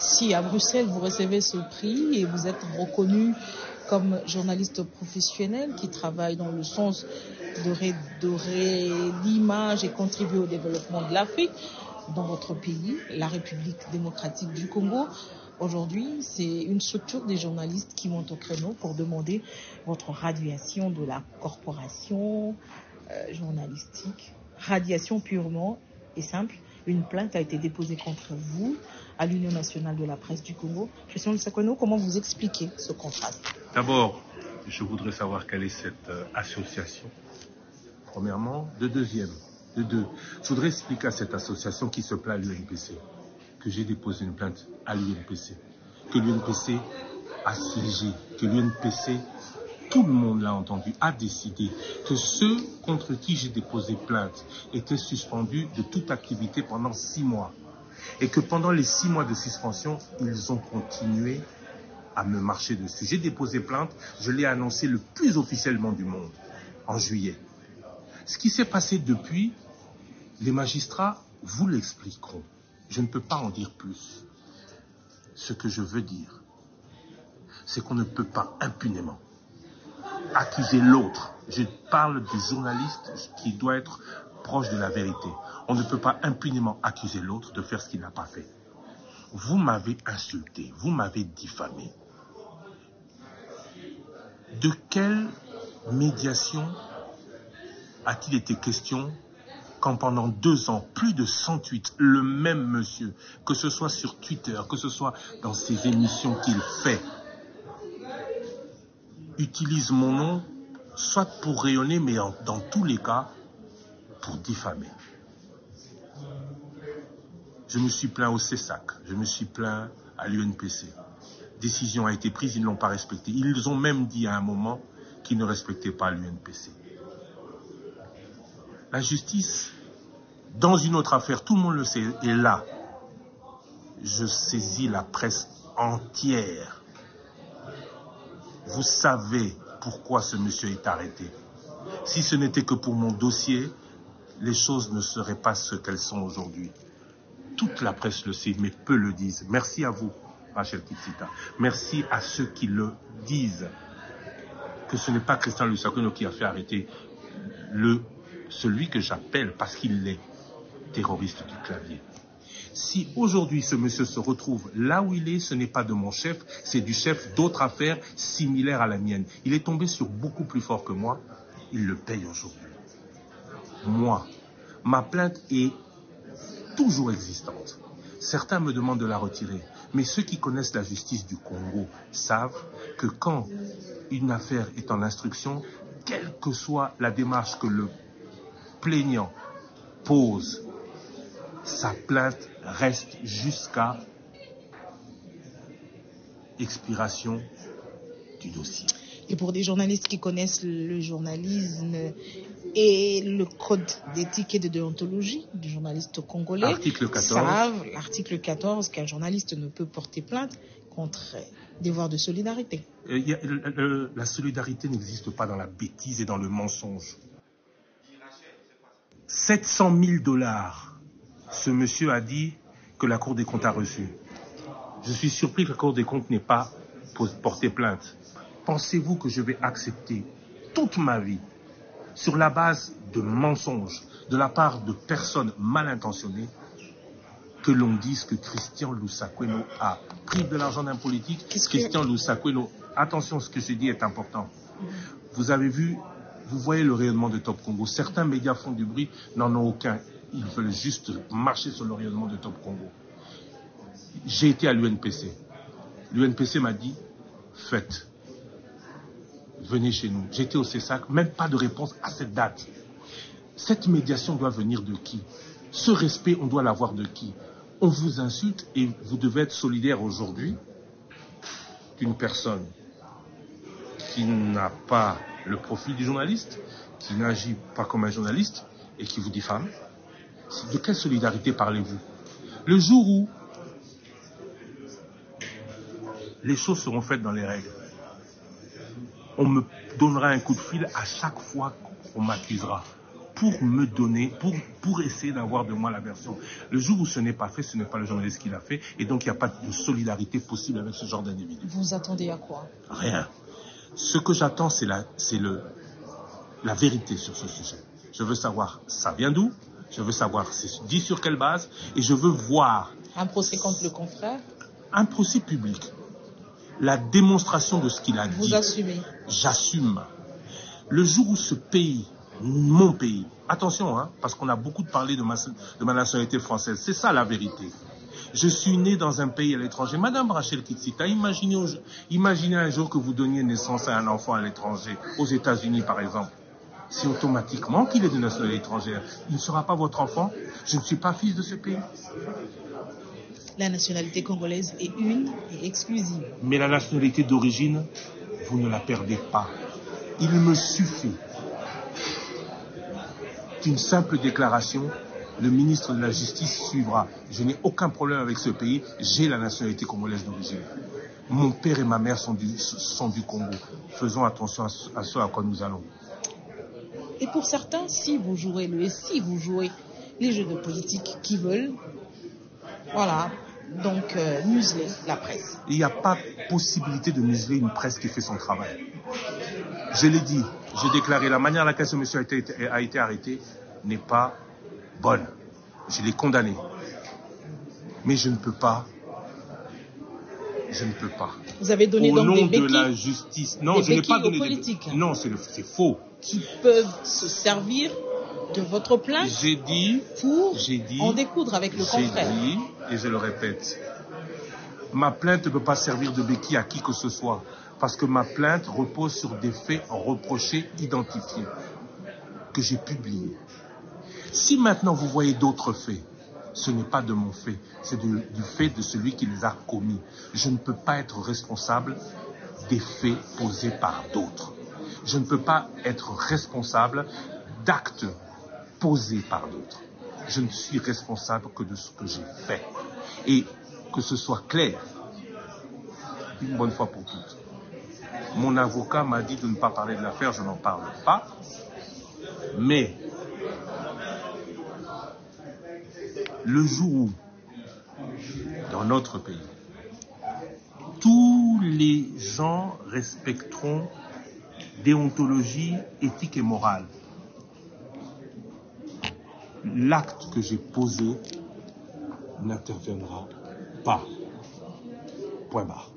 Si à Bruxelles, vous recevez ce prix et vous êtes reconnu comme journaliste professionnel qui travaille dans le sens de redorer l'image et contribuer au développement de l'Afrique dans votre pays, la République démocratique du Congo. Aujourd'hui, c'est une structure des journalistes qui montent au créneau pour demander votre radiation de la corporation journalistique. Radiation purement et simple. Une plainte a été déposée contre vous à l'Union nationale de la presse du Congo. Christian Lusakweino, comment vous expliquez ce contraste? D'abord, je voudrais savoir quelle est cette association, premièrement. De deux, je voudrais expliquer à cette association qui se plaint à l'UNPC que j'ai déposé une plainte à l'UNPC, que l'UNPC a siégé, que l'UNPC, tout le monde l'a entendu, a décidé que ceux contre qui j'ai déposé plainte étaient suspendus de toute activité pendant 6 mois. Et que pendant les 6 mois de suspension, ils ont continué à me marcher dessus. J'ai déposé plainte, je l'ai annoncé le plus officiellement du monde, en juillet. Ce qui s'est passé depuis, les magistrats vous l'expliqueront. Je ne peux pas en dire plus. Ce que je veux dire, c'est qu'on ne peut pas impunément accuser l'autre. Je parle du journaliste qui doit être proche de la vérité. On ne peut pas impunément accuser l'autre de faire ce qu'il n'a pas fait. Vous m'avez insulté, vous m'avez diffamé. De quelle médiation a-t-il été question quand pendant 2 ans, plus de 100 tweets, le même monsieur, que ce soit sur Twitter, que ce soit dans ses émissions qu'il fait, utilise mon nom, soit pour rayonner, mais dans tous les cas, pour diffamer. Je me suis plaint au CESAC, je me suis plaint à l'UNPC. Décision a été prise, ils ne l'ont pas respectée. Ils ont même dit à un moment qu'ils ne respectaient pas l'UNPC. La justice, dans une autre affaire, tout le monde le sait, est là. Je saisis la presse entière. Vous savez pourquoi ce monsieur est arrêté. Si ce n'était que pour mon dossier, les choses ne seraient pas ce qu'elles sont aujourd'hui. Toute la presse le sait, mais peu le disent. Merci à vous, Rachel Kitsita. Merci à ceux qui le disent. Que ce n'est pas Christian Lusakweino qui a fait arrêter celui que j'appelle, parce qu'il est terroriste du clavier. Si aujourd'hui ce monsieur se retrouve là où il est, ce n'est pas de mon chef, c'est du chef d'autres affaires similaires à la mienne. Il est tombé sur beaucoup plus fort que moi, il le paye aujourd'hui. Moi, ma plainte est toujours existante. Certains me demandent de la retirer, mais ceux qui connaissent la justice du Congo savent que quand une affaire est en instruction, quelle que soit la démarche que le plaignant pose, sa plainte reste jusqu'à expiration du dossier. Et pour des journalistes qui connaissent le journalisme et le code d'éthique et de déontologie du journaliste congolais, article 14. Savent l'article 14 qu'un journaliste ne peut porter plainte contre devoir de solidarité. La solidarité n'existe pas dans la bêtise et dans le mensonge. 700 000 $, ce monsieur a dit que la Cour des comptes a reçu. Je suis surpris que la Cour des comptes n'ait pas porté plainte. Pensez-vous que je vais accepter toute ma vie sur la base de mensonges de la part de personnes mal intentionnées que l'on dise que Christian Lusakweino a pris de l'argent d'un politique? Christian Lusakweino, attention, ce que je dis est important. Vous avez vu, vous voyez le rayonnement de Top Congo. Certains médias font du bruit, n'en ont aucun. Ils veulent juste marcher sur le rayonnement de Top Congo. J'ai été à l'UNPC. L'UNPC m'a dit, faites. Venez chez nous. J'étais au CESAC, même pas de réponse à cette date. Cette médiation doit venir de qui? Ce respect, on doit l'avoir de qui? On vous insulte et vous devez être solidaire aujourd'hui d'une personne qui n'a pas le profil du journaliste, qui n'agit pas comme un journaliste et qui vous diffame. De quelle solidarité parlez-vous? Le jour où les choses seront faites dans les règles, on me donnera un coup de fil à chaque fois qu'on m'accusera. pour me donner, pour essayer d'avoir de moi la version. Le jour où ce n'est pas fait, ce n'est pas le journaliste qui l'a fait, et donc il n'y a pas de solidarité possible avec ce genre d'individu. Vous attendez à quoi? Rien. Ce que j'attends, c'est la vérité sur ce sujet. Je veux savoir ça vient d'où, je veux savoir c'est dit sur quelle base, et je veux voir... Un procès contre le confrère? Un procès public. La démonstration de ce qu'il a dit. Vous assumez? J'assume. Le jour où ce pays, mon pays, attention, hein, parce qu'on a beaucoup parlé de ma nationalité française, c'est ça la vérité. Je suis né dans un pays à l'étranger. Madame Rachel Kitsita, imaginez un jour que vous donniez naissance à un enfant à l'étranger, aux États-Unis par exemple. C'est automatiquement qu'il est de nationalité étrangère. Il ne sera pas votre enfant. Je ne suis pas fils de ce pays. La nationalité congolaise est une et exclusive. Mais la nationalité d'origine, vous ne la perdez pas. Il me suffit qu'une simple déclaration, le ministre de la Justice suivra. Je n'ai aucun problème avec ce pays, j'ai la nationalité congolaise d'origine. Mon père et ma mère sont du Congo. Faisons attention à ce à quoi nous allons. Et pour certains, si vous jouez les jeux de politique qui veulent, voilà, donc museler la presse. Il n'y a pas possibilité de museler une presse qui fait son travail. Je l'ai dit, j'ai déclaré, la manière à laquelle ce monsieur a été arrêté n'est pas bonne. Je l'ai condamné. Mais je ne peux pas. Vous avez donné au donc nom des béquilles, de la justice. Non, je n'ai pas donné aux politiques. Non, c'est faux. Qui peuvent se servir de votre plainte pour en découdre avec le confrère. J'ai dit, et je le répète, ma plainte ne peut pas servir de béquille à qui que ce soit, parce que ma plainte repose sur des faits reprochés, identifiés, que j'ai publiés. Si maintenant vous voyez d'autres faits, ce n'est pas de mon fait, c'est du fait de celui qui les a commis. Je ne peux pas être responsable des faits posés par d'autres. Je ne peux pas être responsable d'actes posés par d'autres. Je ne suis responsable que de ce que j'ai fait. Et que ce soit clair, une bonne fois pour toutes. Mon avocat m'a dit de ne pas parler de l'affaire, je n'en parle pas. Mais le jour où, dans notre pays, tous les gens respecteront déontologie, éthique et morale, l'acte que j'ai posé n'interviendra pas. Point barre.